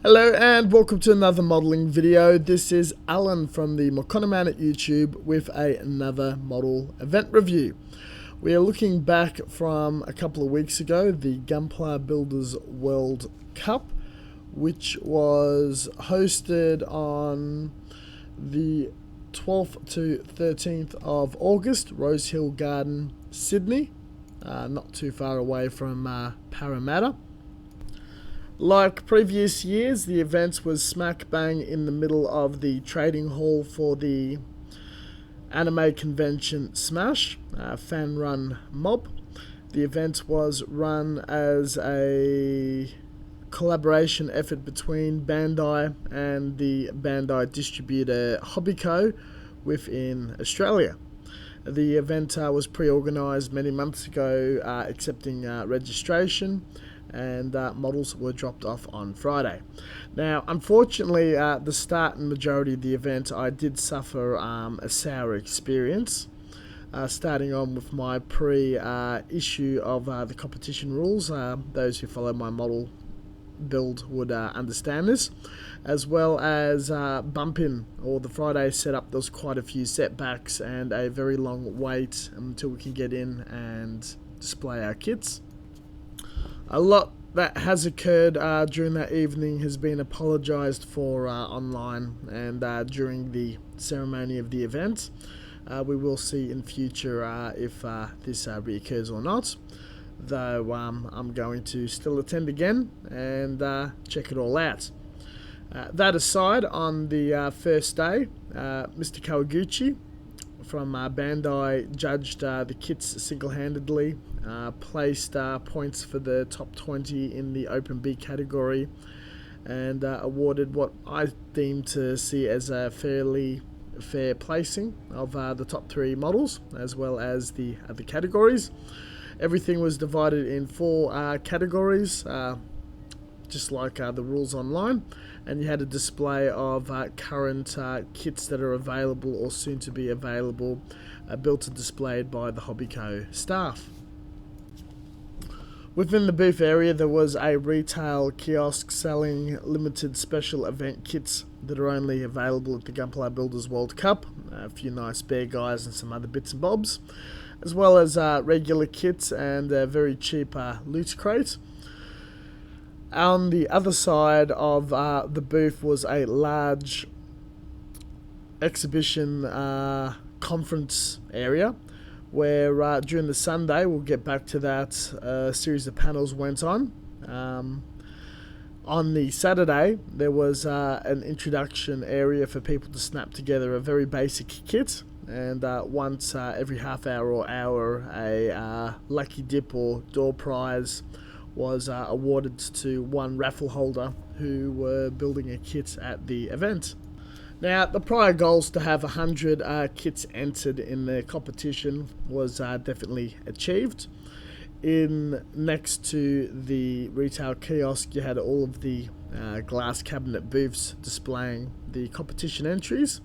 Hello and welcome to another modelling video. This is Alan from the Mokonaman at YouTube with another model event review. We are looking back from a couple of weeks ago, the Gunpla Builders World Cup, which was hosted on the 12th to 13th of August, Rosehill Gardens, Sydney, not too far away from Parramatta. Like previous years, the event was smack bang in the middle of the trading hall for the anime convention Smash, fan run mob. The event was run as a collaboration effort between Bandai and the Bandai distributor Hobbyco within Australia. The event was pre-organised many months ago, accepting registration, and models were dropped off on Friday. Now, unfortunately, the start and majority of the event, I did suffer a sour experience. Starting on with my pre-issue of the competition rules. Those who follow my model build would understand this, as well as bumping or the Friday setup. There was quite a few setbacks and a very long wait until we can get in and display our kits. A lot that has occurred during that evening has been apologised for online and during the ceremony of the event. We will see in future if this reoccurs or not, though I'm going to still attend again and check it all out. That aside, on the first day, Mr. Kawaguchi from Bandai judged the kits single-handedly, placed points for the top 20 in the Open B category, and awarded what I deem to see as a fairly fair placing of the top 3 models, as well as the other categories. Everything was divided in 4 categories, just like the rules online, and you had a display of current kits that are available or soon to be available, built and displayed by the Hobbyco staff. Within the booth area, there was a retail kiosk selling limited special event kits that are only available at the Gunpla Builders World Cup, a few nice bear guys and some other bits and bobs, as well as regular kits and a very cheap loot crate. On the other side of the booth was a large exhibition conference area where during the Sunday, we'll get back to that, a series of panels went on. On the Saturday, there was an introduction area for people to snap together a very basic kit, and once every half hour or hour, a lucky dip or door prize was awarded to one raffle holder who were building a kit at the event. Now, the prior goals to have 100 kits entered in the competition was definitely achieved. Next to the retail kiosk, you had all of the glass cabinet booths displaying the competition entries.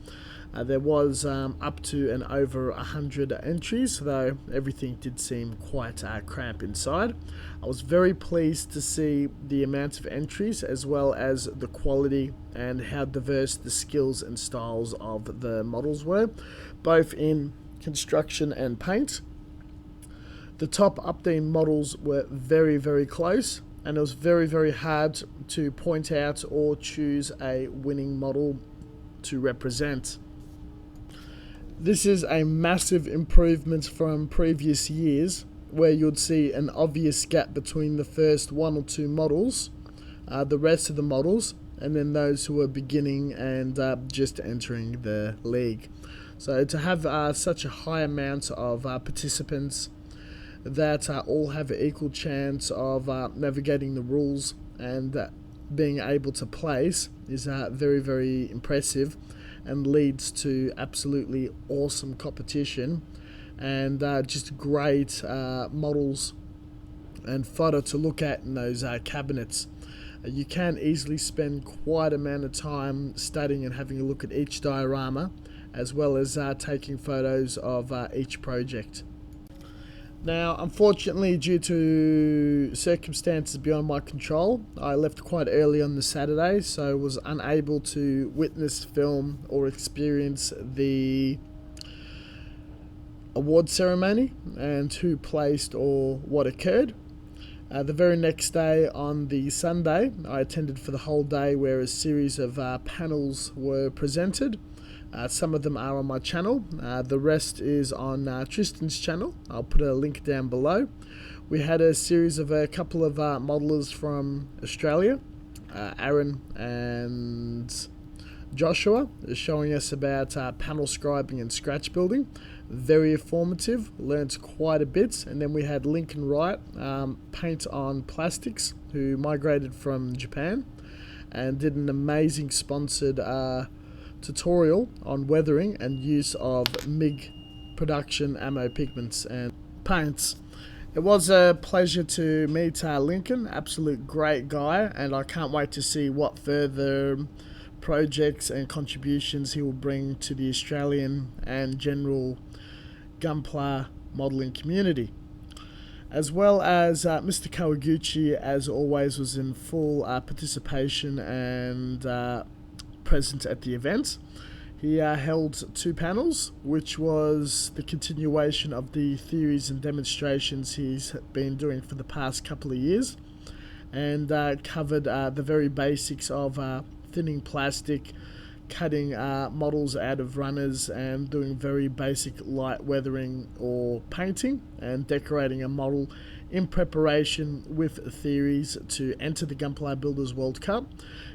There was up to and over 100 entries, though everything did seem quite cramped inside. I was very pleased to see the amount of entries, as well as the quality and how diverse the skills and styles of the models were, both in construction and paint. The top updated models were very, very close, and it was very, very hard to point out or choose a winning model to represent. This is a massive improvement from previous years, where you'd see an obvious gap between the first 1 or 2 models, the rest of the models, and then those who are beginning and just entering the league. So to have such a high amount of participants that all have an equal chance of navigating the rules and being able to place is very, very impressive, and leads to absolutely awesome competition and just great models and fodder to look at in those cabinets. You can easily spend quite an amount of time studying and having a look at each diorama, as well as taking photos of each project. Now, unfortunately, due to circumstances beyond my control, I left quite early on the Saturday, so was unable to witness, film, or experience the award ceremony and who placed or what occurred. The very next day, on the Sunday, I attended for the whole day, where a series of panels were presented. Some of them are on my channel. The rest is on Tristan's channel. I'll put a link down below. We had a series of a couple of modelers from Australia, Aaron and Joshua, showing us about panel scribing and scratch building. Very informative, learned quite a bit. And then we had Lincoln Wright, paint on plastics, who migrated from Japan and did an amazing sponsored tutorial on weathering and use of MIG production ammo pigments and paints. It was a pleasure to meet Lincoln, absolute great guy, and I can't wait to see what further projects and contributions he will bring to the Australian and general Gunpla modelling community. As well as Mr. Kawaguchi, as always, was in full participation and present at the event. He held 2 panels, which was the continuation of the theories and demonstrations he's been doing for the past couple of years, and covered the very basics of thinning plastic, cutting models out of runners, and doing very basic light weathering or painting, and decorating a model in preparation with theories to enter the Gunpla Builders World Cup.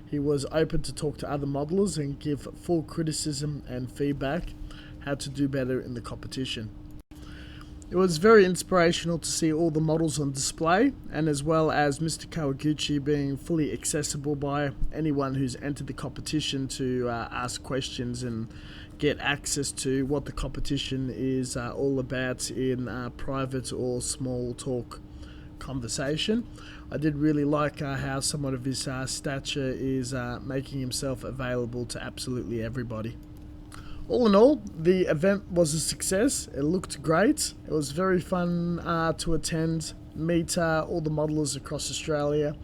He was open to talk to other modelers and give full criticism and feedback how to do better in the competition. It was very inspirational to see all the models on display, and as well as Mr. Kawaguchi being fully accessible by anyone who's entered the competition to ask questions and get access to what the competition is all about in private or small talk conversation. I did really like how someone of his stature is making himself available to absolutely everybody. All in all, the event was a success. It looked great. It was very fun to attend, meet all the modelers across Australia,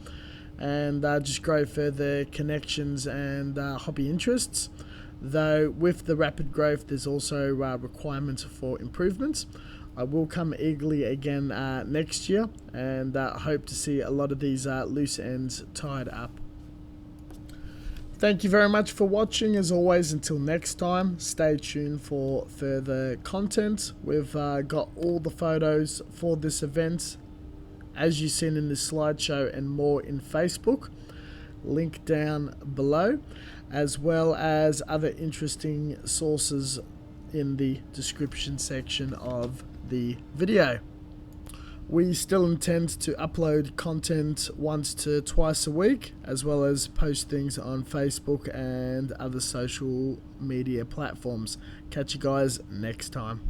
and just grow further connections and hobby interests. Though with the rapid growth, there's also requirements for improvements. I will come eagerly again next year, and hope to see a lot of these loose ends tied up. Thank you very much for watching. As always, until next time, stay tuned for further content. We've got all the photos for this event, as you've seen in this slideshow, and more in Facebook. Link down below, as well as other interesting sources in the description section of the video. We still intend to upload content once to twice a week, as well as post things on Facebook and other social media platforms. Catch you guys next time.